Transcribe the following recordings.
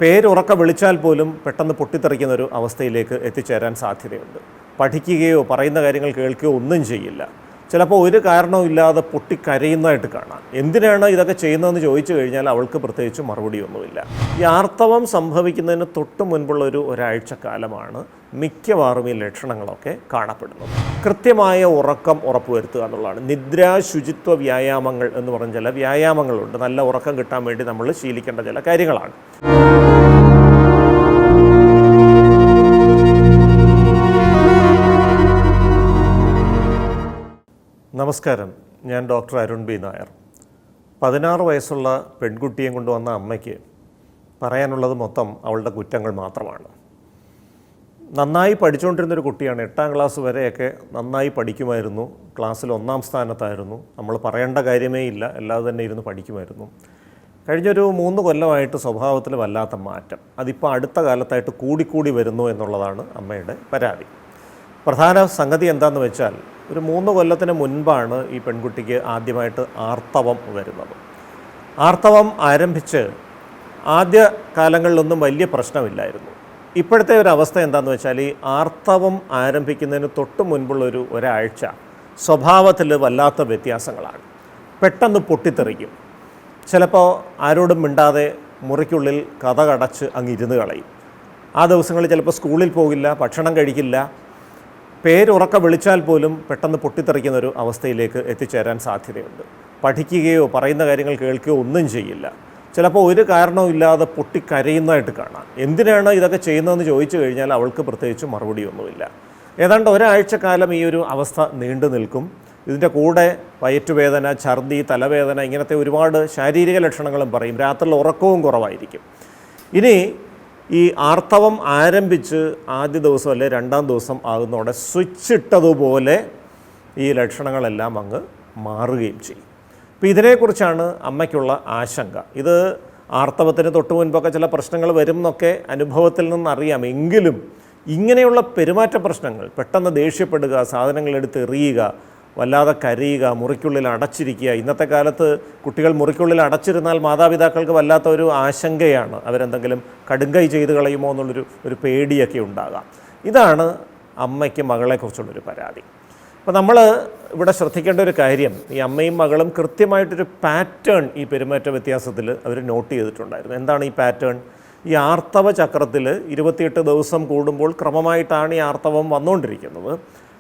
പേരുറക്കെ വിളിച്ചാൽ പോലും പെട്ടെന്ന് പൊട്ടിത്തെറിക്കുന്ന ഒരു അവസ്ഥയിലേക്ക് എത്തിച്ചേരാൻ സാധ്യതയുണ്ട്. പഠിക്കുകയോ പറയുന്ന കാര്യങ്ങൾ കേൾക്കുകയോ ഒന്നും ചെയ്യില്ല. ചിലപ്പോൾ ഒരു കാരണവുമില്ലാതെ പൊട്ടിക്കരയുന്നതായിട്ട് കാണാം. എന്തിനാണ് ഇതൊക്കെ ചെയ്യുന്നതെന്ന് ചോദിച്ചു കഴിഞ്ഞാൽ അവൾക്ക് പ്രത്യേകിച്ച് മറുപടിയൊന്നുമില്ല. ഈ ആർത്തവം സംഭവിക്കുന്നതിന് തൊട്ട് മുൻപുള്ള ഒരാഴ്ചക്കാലമാണ് മിക്കവാറും ഈ ലക്ഷണങ്ങളൊക്കെ കാണപ്പെടുന്നത്. കൃത്യമായ ഉറക്കം ഉറപ്പുവരുത്തുക എന്നുള്ളതാണ്. നിദ്രാ ശുചിത്വ വ്യായാമങ്ങൾ എന്ന് പറഞ്ഞ ചില വ്യായാമങ്ങളുണ്ട്. നല്ല ഉറക്കം കിട്ടാൻ വേണ്ടി നമ്മൾ ശീലിക്കേണ്ട ചില കാര്യങ്ങളാണ്. നമസ്കാരം, ഞാൻ ഡോക്ടർ അരുൺ ബി നായർ. 16 വയസ്സുള്ള പെൺകുട്ടിയെ കൊണ്ടുവന്ന അമ്മയ്ക്ക് പറയാനുള്ളത് മൊത്തം അവളുടെ കുറ്റങ്ങൾ മാത്രമാണ്. നന്നായി പഠിച്ചുകൊണ്ടിരുന്നൊരു കുട്ടിയാണ്. 8ാം ക്ലാസ് വരെയൊക്കെ നന്നായി പഠിക്കുമായിരുന്നു. ക്ലാസ്സിൽ 1ാം സ്ഥാനത്തായിരുന്നു. നമ്മൾ പറയേണ്ട കാര്യമേ ഇല്ല, അല്ലാതെ തന്നെ ഇരുന്ന് പഠിക്കുമായിരുന്നു. കഴിഞ്ഞൊരു 3 കൊല്ലമായിട്ട് സ്വഭാവത്തിൽ വല്ലാത്ത മാറ്റം. അതിപ്പോൾ അടുത്ത കാലത്തായിട്ട് കൂടിക്കൂടി വരുന്നു എന്നുള്ളതാണ് അമ്മയുടെ പരാതി. പ്രധാന സംഗതി എന്താണെന്ന് വെച്ചാൽ, ഒരു 3 കൊല്ലത്തിന് മുൻപാണ് ഈ പെൺകുട്ടിക്ക് ആദ്യമായിട്ട് ആർത്തവം വരുന്നത്. ആർത്തവം ആരംഭിച്ച് ആദ്യ കാലങ്ങളിലൊന്നും വലിയ പ്രശ്നമില്ലായിരുന്നു. ഇപ്പോഴത്തെ ഒരു അവസ്ഥ എന്താണെന്ന് വെച്ചാൽ, ഈ ആർത്തവം ആരംഭിക്കുന്നതിന് തൊട്ട് മുൻപുള്ള ഒരാഴ്ച സ്വഭാവത്തിൽ വല്ലാത്ത വ്യത്യാസങ്ങളാണ്. പെട്ടെന്ന് പൊട്ടിത്തെറിക്കും. ചിലപ്പോൾ ആരോടും മിണ്ടാതെ മുറിക്കുള്ളിൽ കതകടച്ച് അങ്ങിരുന്ന് കളയും. ആ ദിവസങ്ങളിൽ ചിലപ്പോൾ സ്കൂളിൽ പോകില്ല, ഭക്ഷണം കഴിക്കില്ല. പേരുറക്കെ വിളിച്ചാൽ പോലും പെട്ടെന്ന് പൊട്ടിത്തെറിക്കുന്ന ഒരു അവസ്ഥയിലേക്ക് എത്തിച്ചേരാൻ സാധ്യതയുണ്ട്. പഠിക്കുകയോ പറയുന്ന കാര്യങ്ങൾ കേൾക്കുകയോ ഒന്നും ചെയ്യില്ല. ചിലപ്പോൾ ഒരു കാരണവുമില്ലാതെ പൊട്ടിക്കരയുന്നതായിട്ട് കാണാം. എന്തിനാണ് ഇതൊക്കെ ചെയ്യുന്നതെന്ന് ചോദിച്ചു കഴിഞ്ഞാൽ അവൾക്ക് പ്രത്യേകിച്ച് മറുപടിയൊന്നുമില്ല. ഏതാണ്ട് ഒരാഴ്ചക്കാലം ഈ ഒരു അവസ്ഥ നീണ്ടു നിൽക്കും. ഇതിൻ്റെ കൂടെ വയറ്റുവേദന, ഛർദി, തലവേദന, ഇങ്ങനത്തെ ഒരുപാട് ശാരീരിക ലക്ഷണങ്ങളും പറയും. രാത്രിയിൽ ഉറക്കവും കുറവായിരിക്കും. ഇനി ഈ ആർത്തവം ആരംഭിച്ച് ആദ്യ ദിവസം അല്ലെ 2ാം ദിവസം ആകുന്നതോടെ സ്വിച്ച് ഇട്ടതുപോലെ ഈ ലക്ഷണങ്ങളെല്ലാം അങ്ങ് മാറുകയും ചെയ്യും. അപ്പോൾ ഇതിനെക്കുറിച്ചാണ് അമ്മയ്ക്കുള്ള ആശങ്ക. ഇത് ആർത്തവത്തിന് തൊട്ട് മുൻപൊക്കെ ചില പ്രശ്നങ്ങൾ വരും എന്നൊക്കെ അനുഭവത്തിൽ നിന്നറിയാം. എങ്കിലും ഇങ്ങനെയുള്ള പെരുമാറ്റ പ്രശ്നങ്ങൾ, പെട്ടെന്ന് ദേഷ്യപ്പെടുക, സാധനങ്ങളെടുത്ത് എറിയുക, വല്ലാതെ കരയുക, മുറിക്കുള്ളിൽ അടച്ചിരിക്കുക. ഇന്നത്തെ കാലത്ത് കുട്ടികൾ മുറിക്കുള്ളിൽ അടച്ചിരുന്നാൽ മാതാപിതാക്കൾക്ക് വല്ലാത്ത ഒരു ആശങ്കയാണ്. അവരെന്തെങ്കിലും കടുങ്കൈ ചെയ്ത് കളയുമോ എന്നുള്ളൊരു പേടിയൊക്കെ ഉണ്ടാകാം. ഇതാണ് അമ്മയ്ക്ക് മകളെക്കുറിച്ചുള്ളൊരു പരാതി. അപ്പോൾ നമ്മൾ ഇവിടെ ശ്രദ്ധിക്കേണ്ട ഒരു കാര്യം, ഈ അമ്മയും മകളും കൃത്യമായിട്ടൊരു പാറ്റേൺ ഈ പെരുമാറ്റ വ്യത്യാസത്തിൽ അവർ നോട്ട് ചെയ്തിട്ടുണ്ടായിരുന്നു. എന്താണ് ഈ പാറ്റേൺ? ഈ ആർത്തവ ചക്രത്തിൽ 28 ദിവസം കൂടുമ്പോൾ ക്രമമായിട്ടാണ് ഈ ആർത്തവം വന്നുകൊണ്ടിരിക്കുന്നത്.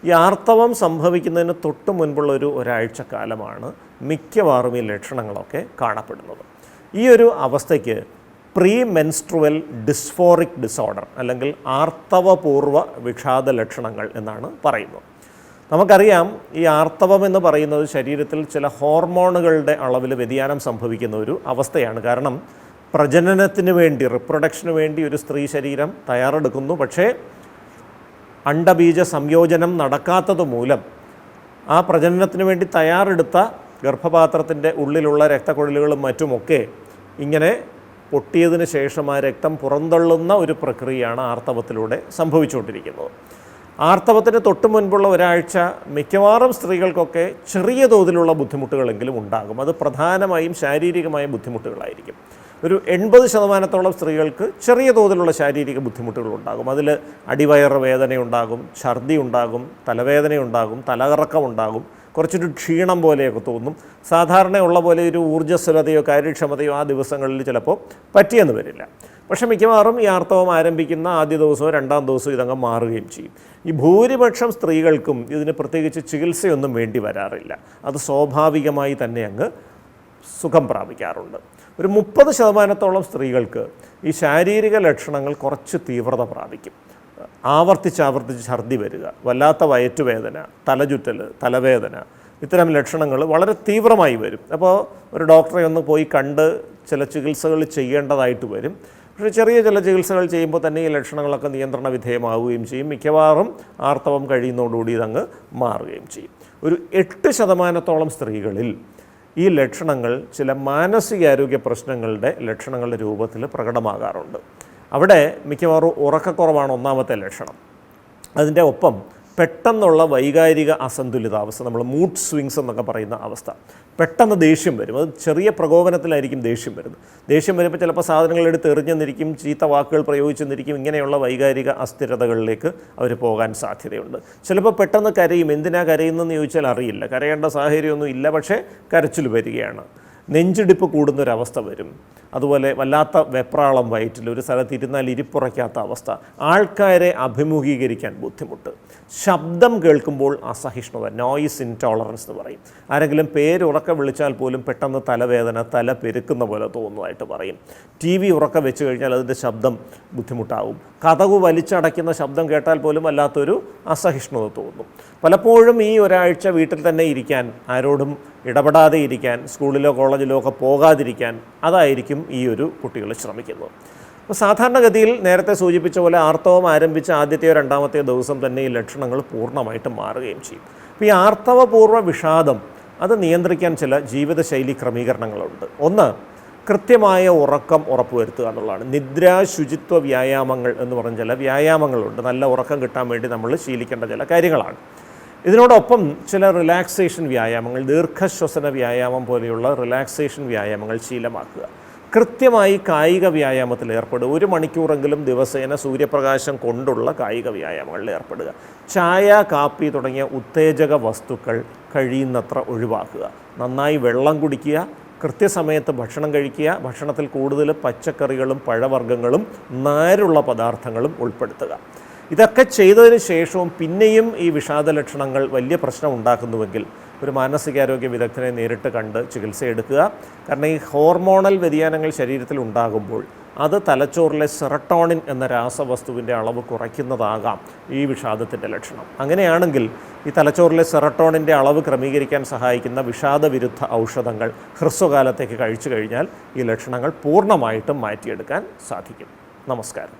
ഈ ആർത്തവം സംഭവിക്കുന്നതിന് തൊട്ട് മുൻപുള്ള ഒരാഴ്ചക്കാലമാണ് മിക്കവാറും ഈ ലക്ഷണങ്ങളൊക്കെ കാണപ്പെടുന്നത്. ഈ ഒരു അവസ്ഥയ്ക്ക് പ്രീ മെൻസ്ട്രുവൽ ഡിസ്ഫോറിക് ഡിസോർഡർ അല്ലെങ്കിൽ ആർത്തവപൂർവ്വ വിഷാദ ലക്ഷണങ്ങൾ എന്നാണ് പറയുന്നത്. നമുക്കറിയാം, ഈ ആർത്തവം എന്ന് പറയുന്നത് ശരീരത്തിൽ ചില ഹോർമോണുകളുടെ അളവിൽ വ്യതിയാനം സംഭവിക്കുന്ന ഒരു അവസ്ഥയാണ്. കാരണം പ്രജനനത്തിന് വേണ്ടി, റിപ്രൊഡക്ഷന് വേണ്ടി ഒരു സ്ത്രീ ശരീരം തയ്യാറെടുക്കുന്നു. പക്ഷേ അണ്ഡബീജ സംയോജനം നടക്കാത്തത് മൂലം ആ പ്രജനനത്തിന് വേണ്ടി തയ്യാറെടുത്ത ഗർഭപാത്രത്തിൻ്റെ ഉള്ളിലുള്ള രക്തക്കുഴലുകളും മറ്റുമൊക്കെ ഇങ്ങനെ പൊട്ടിയതിന് ശേഷം ആ രക്തം പുറന്തള്ളുന്ന ഒരു പ്രക്രിയയാണ് ആർത്തവത്തിലൂടെ സംഭവിച്ചുകൊണ്ടിരിക്കുന്നത്. ആർത്തവത്തിന് തൊട്ട് മുൻപുള്ള ഒരാഴ്ച മിക്കവാറും സ്ത്രീകൾക്കൊക്കെ ചെറിയ തോതിലുള്ള ബുദ്ധിമുട്ടുകളെങ്കിലും ഉണ്ടാകും. അത് പ്രധാനമായും ശാരീരികമായ ബുദ്ധിമുട്ടുകളായിരിക്കും. ഒരു 80% സ്ത്രീകൾക്ക് ചെറിയ തോതിലുള്ള ശാരീരിക ബുദ്ധിമുട്ടുകളുണ്ടാകും. അതിൽ അടിവയറ് വേദനയുണ്ടാകും, ഛർദി ഉണ്ടാകും, തലവേദനയുണ്ടാകും, തലകറക്കം ഉണ്ടാകും, കുറച്ചൊരു ക്ഷീണം പോലെയൊക്കെ തോന്നും. സാധാരണയുള്ള പോലെ ഒരു ഊർജ്ജസ്വലതയോ കാര്യക്ഷമതയോ ആ ദിവസങ്ങളിൽ ചിലപ്പോൾ പറ്റിയെന്ന് വരില്ല. പക്ഷേ മിക്കവാറും ഈ ആർത്തവം ആരംഭിക്കുന്ന ആദ്യ ദിവസമോ 2ാം ദിവസമോ ഇതങ്ങ് മാറുകയും ചെയ്യും. ഈ ഭൂരിപക്ഷം സ്ത്രീകൾക്കും ഇതിന് പ്രത്യേകിച്ച് ചികിത്സയൊന്നും വേണ്ടി വരാറില്ല. അത് സ്വാഭാവികമായി തന്നെ അങ്ങ് സുഖം പ്രാപിക്കാറുണ്ട്. ഒരു 30% സ്ത്രീകൾക്ക് ഈ ശാരീരിക ലക്ഷണങ്ങൾ കുറച്ച് തീവ്രത പ്രാപിക്കും. ആവർത്തിച്ച് ഛർദി വരിക, വല്ലാത്ത വയറ്റുവേദന, തലചുറ്റൽ, തലവേദന, ഇത്തരം ലക്ഷണങ്ങൾ വളരെ തീവ്രമായി വരും. അപ്പോൾ ഒരു ഡോക്ടറെ ഒന്ന് പോയി കണ്ട് ചില ചികിത്സകൾ ചെയ്യേണ്ടതായിട്ട് വരും. പക്ഷേ ചെറിയ ചില ചികിത്സകൾ ചെയ്യുമ്പോൾ തന്നെ ഈ ലക്ഷണങ്ങളൊക്കെ നിയന്ത്രണ വിധേയമാവുകയും ചെയ്യും. മിക്കവാറും ആർത്തവം കഴിയുന്നതോടുകൂടി ഇതങ്ങ് മാറുകയും ചെയ്യും. ഒരു 8% സ്ത്രീകളിൽ ഈ ലക്ഷണങ്ങൾ ചില മാനസികാരോഗ്യ പ്രശ്നങ്ങളുടെ ലക്ഷണങ്ങളുടെ രൂപത്തിൽ പ്രകടമാകാറുണ്ട്. അവിടെ മിക്കവാറും ഉറക്കക്കുറവാണ് ഒന്നാമത്തെ ലക്ഷണം. അതിൻ്റെ ഒപ്പം പെട്ടെന്നുള്ള വൈകാരിക അസന്തുലിതാവസ്ഥ, നമ്മൾ മൂഡ് സ്വിങ്സ് എന്നൊക്കെ പറയുന്ന അവസ്ഥ. പെട്ടെന്ന് ദേഷ്യം വരും, അത് ചെറിയ പ്രകോപനത്തിലായിരിക്കും ദേഷ്യം വരുന്നത്. ദേഷ്യം വരുമ്പോൾ ചിലപ്പോൾ സാധനങ്ങൾ എടുത്ത് എറിഞ്ഞെന്നിരിക്കും, ചീത്ത വാക്കുകൾ പ്രയോഗിച്ചെന്നിരിക്കും. ഇങ്ങനെയുള്ള വൈകാരിക അസ്ഥിരതകളിലേക്ക് അവർ പോകാൻ സാധ്യതയുണ്ട്. ചിലപ്പോൾ പെട്ടെന്ന് കരയും. എന്തിനാ കരയുന്നതെന്ന് ചോദിച്ചാൽ അറിയില്ല, കരയേണ്ട സാഹചര്യമൊന്നും ഇല്ല, പക്ഷേ കരച്ചിൽ വരികയാണ്. നെഞ്ചിടിപ്പ് കൂടുന്നൊരവസ്ഥ വരും. അതുപോലെ വല്ലാത്ത വെപ്രാളം വയറ്റിൽ, ഒരു സ്ഥലത്ത് ഇരുന്നാൽ ഇരിപ്പുറയ്ക്കാത്ത അവസ്ഥ, ആൾക്കാരെ അഭിമുഖീകരിക്കാൻ ബുദ്ധിമുട്ട്, ശബ്ദം കേൾക്കുമ്പോൾ അസഹിഷ്ണുത, നോയിസ് ഇൻടോളറൻസ് എന്ന് പറയും. ആരെങ്കിലും പേരുറക്കെ വിളിച്ചാൽ പോലും പെട്ടെന്ന് തലവേദന, തല പെരുക്കുന്ന പോലെ തോന്നുന്നതായിട്ട് പറയും. TV ഉറക്കെ വെച്ച് കഴിഞ്ഞാൽ അതിൻ്റെ ശബ്ദം ബുദ്ധിമുട്ടാവും. കതകു വലിച്ചടയ്ക്കുന്ന ശബ്ദം കേട്ടാൽ പോലും വല്ലാത്തൊരു അസഹിഷ്ണുത തോന്നും. പലപ്പോഴും ഈ ഒരാഴ്ച വീട്ടിൽ തന്നെ ഇരിക്കാൻ, ആരോടും ഇടപെടാതെ ഇരിക്കാൻ, സ്കൂളിലോ കോളേജിലോ ഒക്കെ പോകാതിരിക്കാൻ, അതായിരിക്കും ഈ ഒരു കുട്ടികൾ ശ്രമിക്കുന്നത്. അപ്പോൾ സാധാരണഗതിയിൽ നേരത്തെ സൂചിപ്പിച്ച പോലെ ആർത്തവം ആരംഭിച്ച ആദ്യത്തെയോ രണ്ടാമത്തെയോ ദിവസം തന്നെ ഈ ലക്ഷണങ്ങൾ പൂർണ്ണമായിട്ടും മാറുകയും ചെയ്യും. അപ്പോൾ ഈ ആർത്തവപൂർവ്വ വിഷാദം അത് നിയന്ത്രിക്കാൻ ചില ജീവിതശൈലി ക്രമീകരണങ്ങളുണ്ട്. ഒന്ന്, കൃത്യമായ ഉറക്കം ഉറപ്പുവരുത്തുക എന്നുള്ളതാണ്. നിദ്രാ ശുചിത്വ വ്യായാമങ്ങൾ എന്ന് പറഞ്ഞ ചില വ്യായാമങ്ങളുണ്ട്. നല്ല ഉറക്കം കിട്ടാൻ വേണ്ടി നമ്മൾ ശീലിക്കേണ്ട ചില കാര്യങ്ങളാണ്. ഇതിനോടൊപ്പം ചില റിലാക്സേഷൻ വ്യായാമങ്ങൾ, ദീർഘശ്വസന വ്യായാമം പോലെയുള്ള റിലാക്സേഷൻ വ്യായാമങ്ങൾ ശീലമാക്കുക. കൃത്യമായി കായിക വ്യായാമത്തിൽ ഏർപ്പെടുക. 1 മണിക്കൂറെങ്കിലും ദിവസേന സൂര്യപ്രകാശം കൊണ്ടുള്ള കായിക വ്യായാമങ്ങളിൽ ഏർപ്പെടുക. ചായ, കാപ്പി തുടങ്ങിയ ഉത്തേജക വസ്തുക്കൾ കഴിയുന്നത്ര ഒഴിവാക്കുക. നന്നായി വെള്ളം കുടിക്കുക. കൃത്യസമയത്ത് ഭക്ഷണം കഴിക്കുക. ഭക്ഷണത്തിൽ കൂടുതൽ പച്ചക്കറികളും പഴവർഗ്ഗങ്ങളും നാരുള്ള പദാർത്ഥങ്ങളും ഉൾപ്പെടുത്തുക. ഇതൊക്കെ ചെയ്തതിന് ശേഷവും പിന്നെയും ഈ വിഷാദ ലക്ഷണങ്ങൾ വലിയ പ്രശ്നം ഉണ്ടാക്കുന്നുവെങ്കിൽ ഒരു മാനസികാരോഗ്യ വിദഗ്ധനെ നേരിട്ട് കണ്ട് ചികിത്സയെടുക്കുക. കാരണം ഈ ഹോർമോണൽ വ്യതിയാനങ്ങൾ ശരീരത്തിൽ ഉണ്ടാകുമ്പോൾ അത് തലച്ചോറിലെ സെറട്ടോണിൻ എന്ന രാസവസ്തുവിൻ്റെ അളവ് കുറയ്ക്കുന്നതാകാം ഈ വിഷാദത്തിൻ്റെ ലക്ഷണം. അങ്ങനെയാണെങ്കിൽ ഈ തലച്ചോറിലെ സെറട്ടോണിൻ്റെ അളവ് ക്രമീകരിക്കാൻ സഹായിക്കുന്ന വിഷാദവിരുദ്ധ ഔഷധങ്ങൾ ഹ്രസ്വകാലത്തേക്ക് കഴിച്ചു കഴിഞ്ഞാൽ ഈ ലക്ഷണങ്ങൾ പൂർണ്ണമായിട്ടും മാറ്റിയെടുക്കാൻ സാധിക്കും. നമസ്കാരം.